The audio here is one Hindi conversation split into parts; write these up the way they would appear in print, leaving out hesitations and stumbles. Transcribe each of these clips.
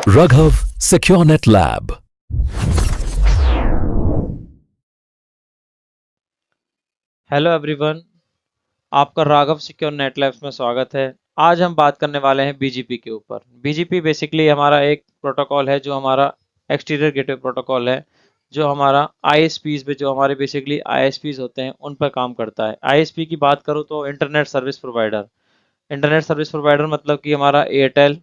Raghav SecureNet Lab। Hello everyone, आपका राघव सिक्योर नेट लैब्स में स्वागत है। आज हम बात करने वाले हैं बीजीपी के ऊपर। बीजीपी बेसिकली हमारा एक प्रोटोकॉल है जो हमारा एक्सटीरियर गेटवे प्रोटोकॉल है, जो हमारा आईएसपीज पे, जो हमारे बेसिकली आईएसपीज होते हैं उन पर काम करता है। आईएसपी की बात करूँ तो internet service provider. Internet service provider मतलब कि हमारा एयरटेल,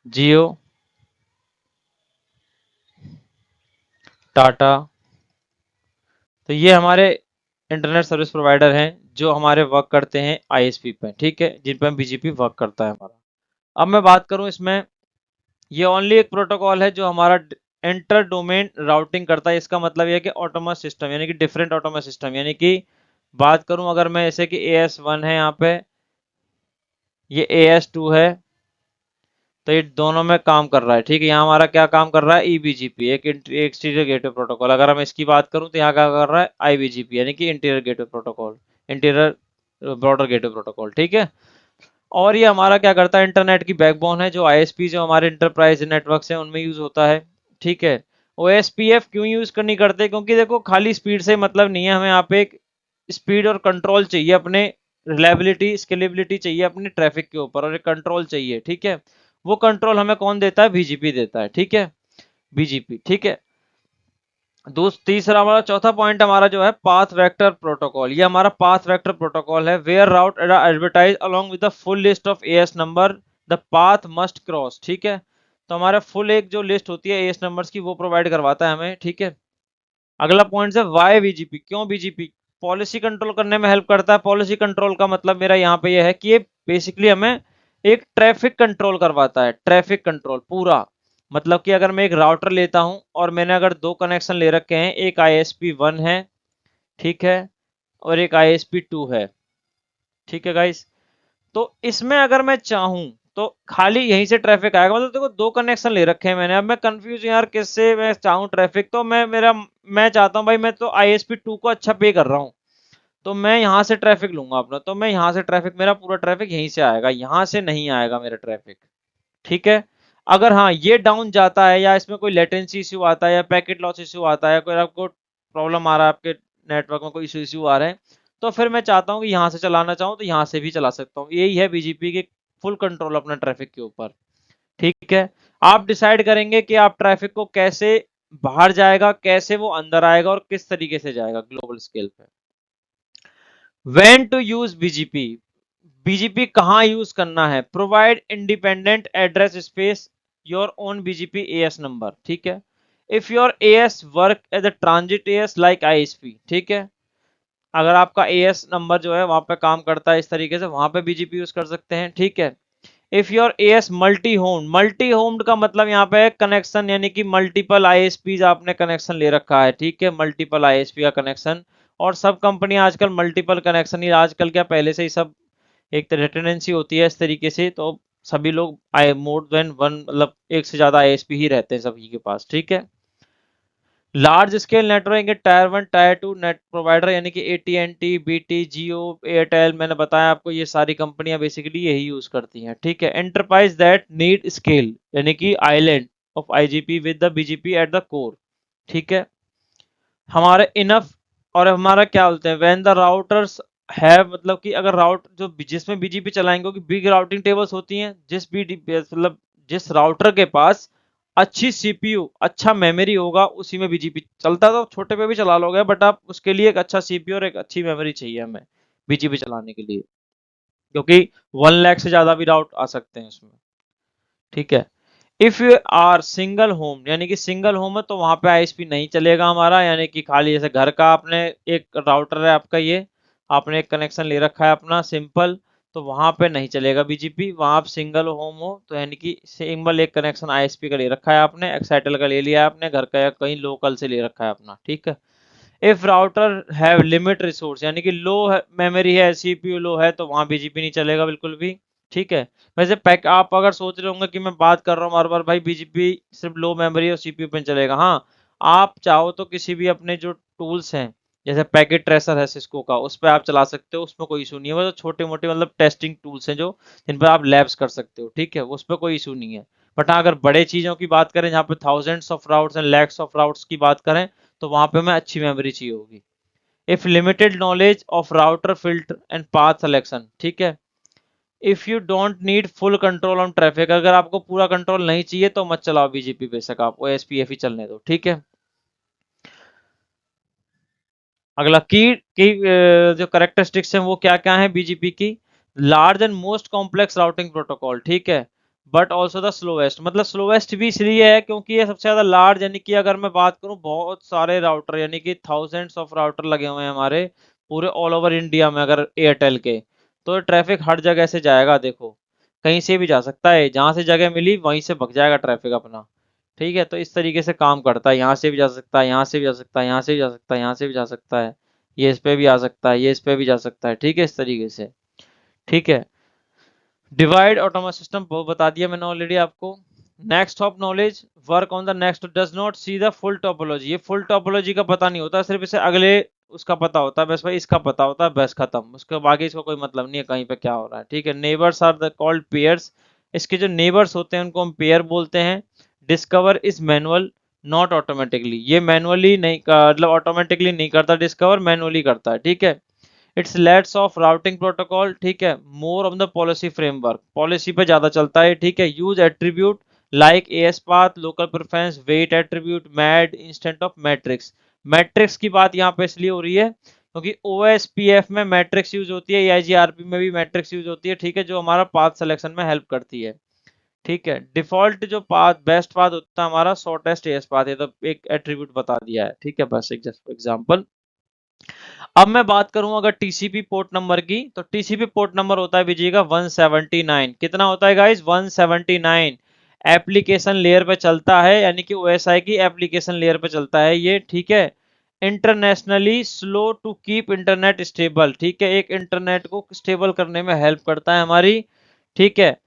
जियो, टाटा, तो ये हमारे इंटरनेट सर्विस प्रोवाइडर हैं जो हमारे वर्क करते हैं आईएसपी पे, ठीक है, जिन पर बीजीपी वर्क करता है हमारा। अब मैं बात करूं इसमें, ये ओनली एक प्रोटोकॉल है जो हमारा इंटर डोमेन राउटिंग करता है। इसका मतलब यह है कि ऑटोमस सिस्टम यानी कि डिफरेंट ऑटोमस सिस्टम, यानी कि बात करूं अगर मैं जैसे कि AS1 है, यहाँ पे ये AS2 है, तो ये दोनों में काम कर रहा है, ठीक है। यहाँ हमारा क्या काम कर रहा है, ईबीजीपी, एक एक्सटीरियर गेटवे प्रोटोकॉल। अगर हम इसकी बात करूं तो यहाँ क्या कर रहा है, आईबीजीपी यानी कि interior gateway protocol, interior broader gateway protocol, ठीक है। और ये हमारा क्या करता है, इंटरनेट की बैकबोन है, जो आईएसपी जो हमारे इंटरप्राइज नेटवर्क है उनमें यूज होता है, ठीक है। ओएसपीएफ क्यों यूज करनी करते हैं, क्योंकि देखो खाली स्पीड से मतलब नहीं है, हमें यहाँ पे एक स्पीड और कंट्रोल चाहिए, अपने रिलायबिलिटी स्केलेबिलिटी चाहिए अपने ट्रैफिक के ऊपर, और एक कंट्रोल चाहिए, ठीक है। वो कंट्रोल हमें कौन देता है, बीजीपी देता है, ठीक है, बीजीपी, ठीक है। तीसरा हमारा चौथा पॉइंट हमारा जो है पाथ वेक्टर प्रोटोकॉल। ये हमारा पाथ वेक्टर प्रोटोकॉल है, where route advertise along with the full list of AS number the path must cross, ठीक है। तो हमारा फुल एक जो लिस्ट होती है एएस नंबर्स की, वो प्रोवाइड करवाता है हमें, ठीक है। अगला पॉइंट है वाई बीजीपी, क्यों बीजीपी, पॉलिसी कंट्रोल करने में हेल्प करता है। पॉलिसी कंट्रोल का मतलब मेरा यहाँ पे यह है कि ये बेसिकली हमें एक ट्रैफिक कंट्रोल करवाता है, ट्रैफिक कंट्रोल पूरा। मतलब कि अगर मैं एक राउटर लेता हूं और मैंने अगर दो कनेक्शन ले रखे हैं, एक ISP1 है, ठीक है, और एक ISP2 है, ठीक है गाइस। तो इसमें अगर मैं चाहूं तो खाली यहीं से ट्रैफिक आएगा। मतलब देखो दो कनेक्शन ले रखे हैं मैंने, अब मैं कंफ्यूज यार किससे मैं चाहूं ट्रैफिक, तो मैं चाहता हूं भाई, मैं तो ISP2 को अच्छा पे कर रहा हूं, तो मैं यहाँ से ट्रैफिक लूंगा अपना, तो मैं यहाँ से ट्रैफिक, मेरा पूरा ट्रैफिक यहीं से आएगा, यहाँ से नहीं आएगा मेरा ट्रैफिक, ठीक है। अगर हाँ ये डाउन जाता है, या इसमें कोई लेटेंसी इश्यू आता है, या पैकेट लॉस इश्यू आता है, कोई आपको प्रॉब्लम आ रहा है, आपके नेटवर्क में कोई इश्यू आ रहे हैं, तो फिर मैं चाहता हूँ कि यहाँ से चलाना चाहूँ तो यहाँ से भी चला सकता हूँ। यही है बीजीपी के फुल कंट्रोल अपना ट्रैफिक के ऊपर, ठीक है। आप डिसाइड करेंगे कि आप ट्रैफिक को कैसे बाहर जाएगा, कैसे वो अंदर आएगा, और किस तरीके से जाएगा ग्लोबल स्केल पे। When to use BGP, BGP कहाँ यूज करना है, provide independent address space your own BGP AS number, ठीक है। If your AS work as a transit AS like ISP, ठीक है, अगर आपका एएस नंबर जो है वहां पे काम करता है इस तरीके से, वहां पे बीजीपी यूज कर सकते हैं, ठीक है। If your AS multi homed, multi homed का मतलब यहाँ पे कनेक्शन, यानी कि मल्टीपल आईएसपी आपने कनेक्शन ले रखा है, ठीक है, मल्टीपल आईएसपी का कनेक्शन। और सब कंपनी आजकल मल्टीपल कनेक्शन ही, आजकल क्या पहले से ही सब एक रिटेंडेंसी होती है इस तरीके से, तो सभी लोग आई मोर देन वन, मतलब एक से ज्यादा आईएसपी ही रहते हैं सभी के पास, ठीक है। लार्ज स्केल नेटवर्क के टायर 1 टायर 2 नेट प्रोवाइडर, यानी कि AT&T, BT, जियो, एयरटेल, मैंने बताया आपको ये सारी कंपनियां बेसिकली यही यूज करती हैं, ठीक है। एंटरप्राइज दैट नीड स्केल, यानी कि island of IGP with the BGP at the core, ठीक है। हमारे इनफ, और हमारा क्या बोलते हैं, व्हेन द राउटर्स है, मतलब कि अगर राउट जो जिसमें बीजीपी चलाएंगे, क्योंकि बिग राउटिंग टेबल्स होती हैं, जिस भी मतलब जिस राउटर के पास अच्छी सीपीयू अच्छा मेमोरी होगा उसी में बीजीपी चलता है। तो छोटे पे भी चला लोगे, बट आप उसके लिए एक अच्छा सीपीयू और एक अच्छी मेमोरी चाहिए हमें बीजीपी चलाने के लिए, क्योंकि 1 लाख से ज्यादा भी राउट आ सकते हैं उसमें, ठीक है। If you are single home, यानी कि सिंगल होम है, तो वहां पे आईएसपी नहीं चलेगा हमारा, यानी कि खाली जैसे घर का आपने एक राउटर है आपका, ये आपने एक कनेक्शन ले रखा है अपना सिंपल, तो वहां पे नहीं चलेगा बीजीपी। वहां आप सिंगल होम हो तो यानी कि सिंगल एक कनेक्शन आईएसपी का ले रखा है आपने, एक्साइटल का ले लिया है आपने, घर का या कहीं लोकल से ले रखा है अपना, ठीक है। If router have limit resource, यानी कि लो मेमोरी है, सीपीयू लो है, तो वहां बीजीपी नहीं चलेगा बिल्कुल भी, ठीक है। वैसे पैक आप अगर सोच रहे होंगे कि मैं बात कर रहा हूँ बार बार भाई बीजीपी सिर्फ लो मेमोरी और सीपीयू पे चलेगा, हाँ, आप चाहो तो किसी भी अपने जो टूल्स हैं जैसे पैकेट ट्रेसर है सिस्को का, उस पर आप चला सकते हो, उसमें कोई इशू नहीं है। वो तो छोटे मोटे मतलब टेस्टिंग टूल्स हैं जो जिन पर आप लैब्स कर सकते हो, ठीक है, उस पर कोई इशू नहीं है। बट हाँ, अगर बड़े चीजों की बात करें जहाँ पे thousands of routes and lakhs of routes की बात करें, तो वहां पे हमें अच्छी मेमोरी चाहिए होगी। If limited knowledge of router filter and path selection, ठीक है। If you don't need full control on traffic, अगर आपको पूरा कंट्रोल नहीं चाहिए तो मत चलाओ बीजीपी, बेशक आप ओएसपीएफ ही चलने दो, ठीक है। अगला की जो करेक्टरिस्टिक्स हैं वो क्या क्या है बीजीपी की। Large and most complex routing protocol, ठीक है, बट ऑल्सो द स्लोएस्ट, मतलब स्लोएस्ट भी इसलिए है क्योंकि ये सबसे ज्यादा लार्ज, यानी कि अगर मैं बात करूं बहुत सारे राउटर, यानी कि थाउजेंड्स ऑफ राउटर लगे हुए हैं हमारे पूरे ऑल ओवर इंडिया में अगर एयरटेल के, तो ट्रैफिक हर जगह से जाएगा। देखो कहीं से भी जा सकता है, जहां से जगह मिली वहीं से भग जाएगा ट्रैफिक अपना, ठीक है। तो इस तरीके से काम करता है, यहाँ से भी जा सकता है, यहाँ से भी जा सकता है, यहाँ से भी जा सकता है, यहाँ से भी जा सकता है, ये इस पे भी आ सकता है, ये इस पे भी जा सकता है, ठीक है, इस तरीके से, ठीक है। डिवाइड ऑटोमेशन सिस्टम वो बता दिया मैंने ऑलरेडी आपको। Next of knowledge work on the next, does not see the full topology, ये फुल टोपोलॉजी का पता नहीं होता, सिर्फ इसे अगले उसका पता होता है, बस भाई इसका पता होता है, बस खत्म, उसके बाकी इसको कोई मतलब नहीं है कहीं पे क्या हो रहा है, ठीक है। Neighbours are the called peers, इसके जो नेबर्स होते हैं उनको हम पेयर बोलते हैं। Discover is manual not automatically, ये मैनुअली नहीं मतलब ऑटोमेटिकली नहीं करता, डिस्कवर मैनुअली करता है, ठीक है। It's lets of routing protocol, ठीक है, more of the policy framework, policy पे ज्यादा चलता है, ठीक है। Use attribute like AS path, local preference, weight attribute, mad instead of metrics. Metrics की बात यहाँ पे इसलिए हो रही है क्योंकि ओएसपीएफ में मैट्रिक्स यूज होती है, एआईजीआरपी में भी मैट्रिक्स यूज होती है, ठीक है, जो हमारा पाथ सिलेक्शन में हेल्प करती है, ठीक है। डिफॉल्ट जो पाथ बेस्ट पाथ होता है हमारा शॉर्टेस्ट एएस पाथ, ये तो एक एट्रीब्यूट बता दिया है, ठीक है, बस एक जस्ट एग्जांपल। अब मैं बात करूं अगर टीसीपी पोर्ट नंबर की, तो टीसीपी पोर्ट नंबर होता है बीजी का 179, कितना होता है गाइस 179। एप्लीकेशन लेयर पे चलता है, यानी कि ओएसआई की एप्लीकेशन लेयर पे चलता है ये, ठीक है। Internationally slow to keep internet stable, ठीक है, एक इंटरनेट को स्टेबल करने में हेल्प करता है हमारी, ठीक है।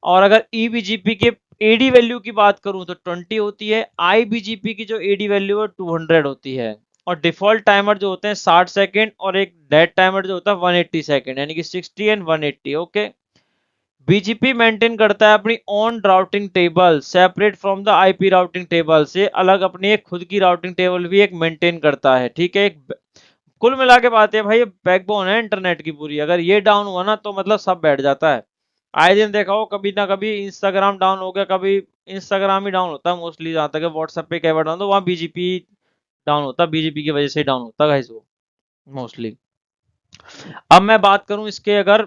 और अगर ईबीजीपी के एडी वैल्यू की बात करूं तो 20 होती है, आईबीजीपी की जो एडी वैल्यू है 200 होती है। और डिफॉल्ट टाइमर जो होते हैं 60 सेकंड, और एक डेड टाइमर जो होता है 180 सेकंड, यानी कि 60 एंड 180, ओके। बीजीपी मेंटेन करता है अपनी on routing table separate from the IP routing table, से अलग अपनी एक खुद की राउटिंग टेबल भी एक मेंटेन करता है, ठीक है। एक कुल मिला के बात है भाई, ये बैकबोन है इंटरनेट की पूरी, अगर ये डाउन हुआ ना तो मतलब सब बैठ जाता है। आए दिन देखा हो कभी ना कभी इंस्टाग्राम डाउन हो गया, कभी इंस्टाग्राम ही डाउन होता है मोस्टली, जहां तक व्हाट्सएप पे कई बार डाउन, तो वहाँ बीजीपी डाउन होता है, बीजेपी की वजह से डाउन होता है वो मोस्टली। अब मैं बात करूं इसके अगर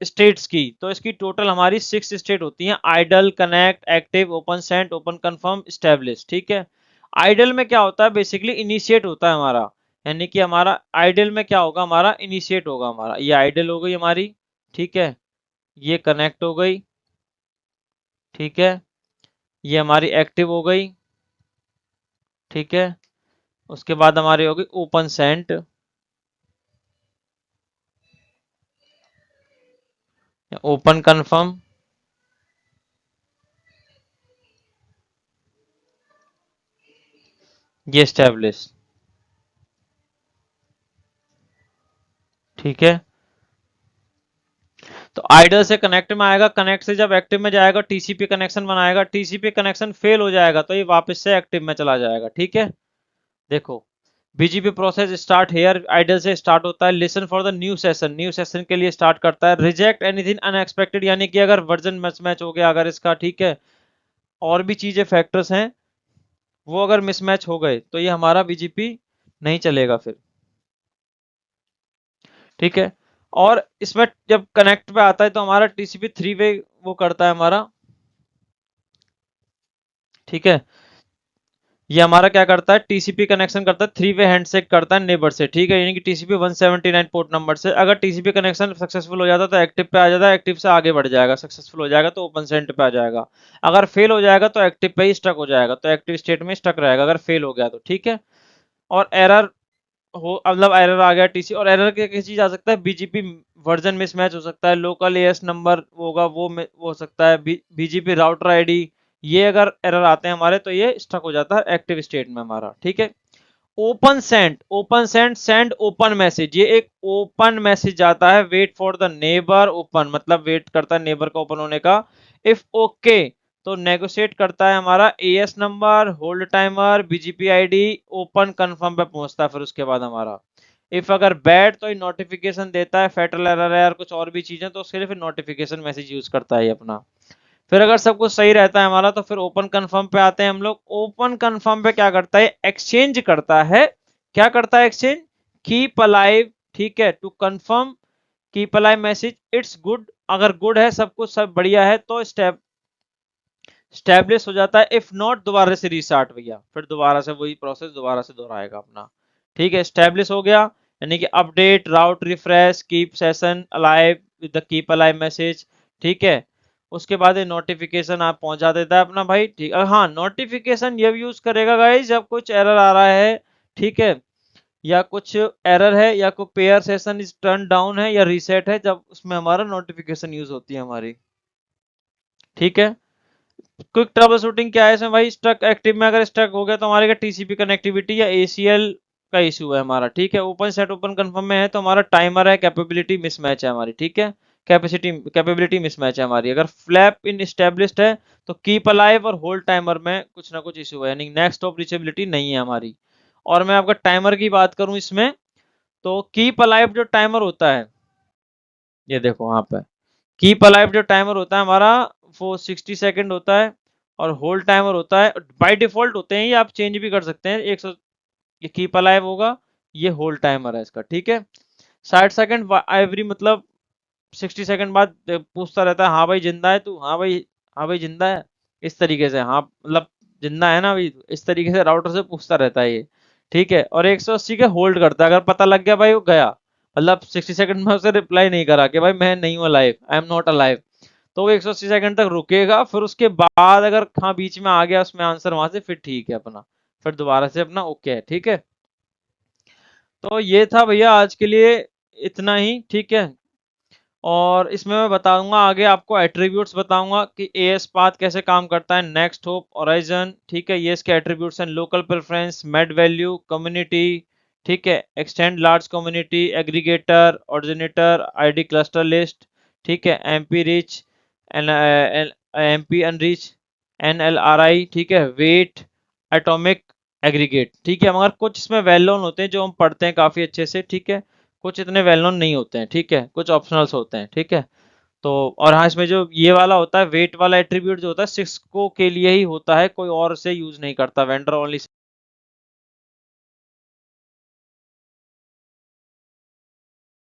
स्टेट्स की, तो इसकी टोटल हमारी 6 स्टेट होती हैं, idle, connect, active, open sent, open confirm, establish, ठीक है। आइडल में क्या होता है, बेसिकली इनिशिएट होता है हमारा, यानी कि हमारा आइडल में क्या होगा, हमारा इनिशिएट होगा हमारा, ये आइडल हो गई हमारी, ठीक है। ये कनेक्ट हो गई, ठीक है। ये हमारी एक्टिव हो गई, ठीक है। उसके बाद हमारी होगी ओपन सेंट, ओपन कंफर्म, ये स्टेब्लिश, ठीक है। तो आइडल से कनेक्ट में आएगा, कनेक्ट से जब एक्टिव में जाएगा टीसीपी कनेक्शन बनाएगा, टीसीपी कनेक्शन फेल हो जाएगा तो ये वापस से एक्टिव में चला जाएगा, ठीक है। देखो BGP process start here, idle से स्टार्ट होता है। Listen for the new session, new session के लिए स्टार्ट करता है। रिजेक्ट एनीथिंग अनएक्सपेक्टेड, यानी कि अगर वर्जन मिसमैच हो गया अगर इसका, ठीक है, और भी चीजें फैक्टर्स हैं वो अगर मिसमैच हो गए तो ये हमारा बीजीपी नहीं चलेगा फिर, ठीक है। और इसमें जब कनेक्ट पे आता है तो हमारा टीसीपी 3 वे वो करता है हमारा, ठीक है। ये हमारा क्या करता है, टीसीपी कनेक्शन करता है, 3 वे हैंडशेक करता है नेबर से, ठीक है, यानी कि टीसीपी 179 पोर्ट नंबर से अगर टीसीपी कनेक्शन सक्सेसफुल हो जाता है तो एक्टिव पे आ जाता है, एक्टिव से आगे बढ़ जाएगा, सक्सेसफुल हो जाएगा तो ओपन सेंट पे आ जाएगा। अगर फेल हो जाएगा तो एक्टिव पे ही स्टक हो जाएगा, तो एक्टिव स्टेट में स्टक रहेगा अगर फेल हो गया तो, ठीक है। और एरर हो, मतलब एरर आ गया टीसी, और एरर के किसी चीज आ सकता है, बीजीपी वर्जन मिसमैच हो सकता है, लोकल एएस नंबर होगा वो हो सकता है, बीजीपी राउटर आईडी, ये अगर एरर आते हैं हमारे तो ये स्टक हो जाता है एक्टिव स्टेट में हमारा, ठीक है। ओपन सेंड ओपन मैसेज, ये एक ओपन मैसेज जाता है। Wait for the neighbour open, मतलब वेट करता है नेबर का ओपन होने का। इफ ओके तो नेगोशिएट करता है हमारा AS number, hold timer, BGP ID, open confirm पे पहुंचता है। फिर उसके बाद हमारा इफ अगर बैड तो नोटिफिकेशन देता है, फेटल एरर है और कुछ और भी चीजें, तो उसके लिए फिर नोटिफिकेशन मैसेज यूज करता है ये अपना। फिर अगर सब कुछ सही रहता है हमारा तो फिर ओपन कंफर्म पे आते हैं हम लोग। ओपन कंफर्म पे क्या करता है, एक्सचेंज करता है। क्या करता है एक्सचेंज, कीप अलाइव, ठीक है, to confirm, keep alive message it's good, अगर गुड है सब कुछ सब बढ़िया है तो स्टेब्लिश हो जाता है। इफ नॉट दोबारा से रीस्टार्ट भैया, फिर दोबारा से वही प्रोसेस दोबारा से दोहराएगा अपना। ठीक है, स्टेब्लिश हो गया, यानी कि update, route refresh, keep session alive with the keep alive message. ठीक है, उसके बाद ये नोटिफिकेशन आप पहुंचा देता है अपना भाई। ठीक है, हाँ नोटिफिकेशन ये यूज करेगा गाइस जब कुछ एरर आ रहा है, ठीक है, या कुछ एरर है या कोई pair session is turn down है या रीसेट है, जब उसमें हमारा नोटिफिकेशन यूज होती है हमारी। ठीक है, क्विक ट्रबल शूटिंग क्या है इसमें भाई, स्ट्रक एक्टिव में अगर स्ट्रक हो गया तो हमारे का टीसीपी कनेक्टिविटी या एसीएल का इशू है हमारा। ठीक है, ओपन सेट ओपन कंफर्म में है तो हमारा टाइमर है, कैपेबिलिटी मिसमैच है हमारी। ठीक है, कैपेबिलिटी मिसमैच है हमारी। अगर फ्लैप इन स्टेब्लिश्ड है तो कीप अलाइव और होल्ड टाइमर में कुछ ना कुछ इशू है, यानी नेक्स्ट ऑफ रीचेबिलिटी नहीं है हमारी। और मैं आपका टाइमर की बात करूं इसमें, तो कीप अलाइव जो टाइमर होता है, ये देखो वहां पे कीप अलाइव जो टाइमर होता है हमारा वो 60 सेकंड होता है। और होल्ड टाइमर होता है, बाय डिफॉल्ट होते हैं ये, आप चेंज भी कर सकते हैं। 100 ये कीप अलाइव होगा, ये होल्ड टाइमर है इसका। ठीक है, 60 सेकंड एवरी, मतलब 60 सेकंड बाद पूछता रहता है हाँ भाई जिंदा है तू, हाँ भाई, हाँ भाई जिंदा है, इस तरीके से, हाँ मतलब जिंदा है ना भाई, इस तरीके से राउटर से पूछता रहता है ये। ठीक है, और 180 के होल्ड करता है, अगर पता लग गया भाई वो गया, मतलब 60 सेकंड में उसे रिप्लाई नहीं करा कि भाई मैं नहीं हूँ alive, I am not alive, तो वो 180 सेकंड तक रुकेगा। फिर उसके बाद अगर हाँ बीच में आ गया उसमें आंसर वहां से, फिर ठीक है अपना, फिर दोबारा से अपना ओके है। ठीक है, तो ये था भैया आज के लिए इतना ही। ठीक है, और इसमें मैं बताऊंगा आगे आपको एट्रीब्यूट्स बताऊंगा कि एएस पाथ कैसे काम करता है, नेक्स्ट होप, ओराइजन। ठीक है, ये इसके एट्रीब्यूट्स हैं, local preference, made value, community, ठीक है, extend large community, aggregator, originator, ID cluster list, ठीक है, एमपी रिच, एमपी अनरिच, एनएलआरआई, ठीक है, वेट, एटॉमिक, एग्रीगेट। ठीक है, मगर कुछ इसमें वेल नोन होते हैं जो हम पढ़ते हैं काफी अच्छे से। ठीक है, कुछ इतने वेल नोन नहीं होते हैं। ठीक है, कुछ ऑप्शनल्स होते हैं। ठीक है, तो और हाँ इसमें जो ये वाला होता है वेट वाला एट्रीब्यूट जो होता है सिस्को के लिए ही होता है, कोई और से यूज नहीं करता, वेंडर ओनली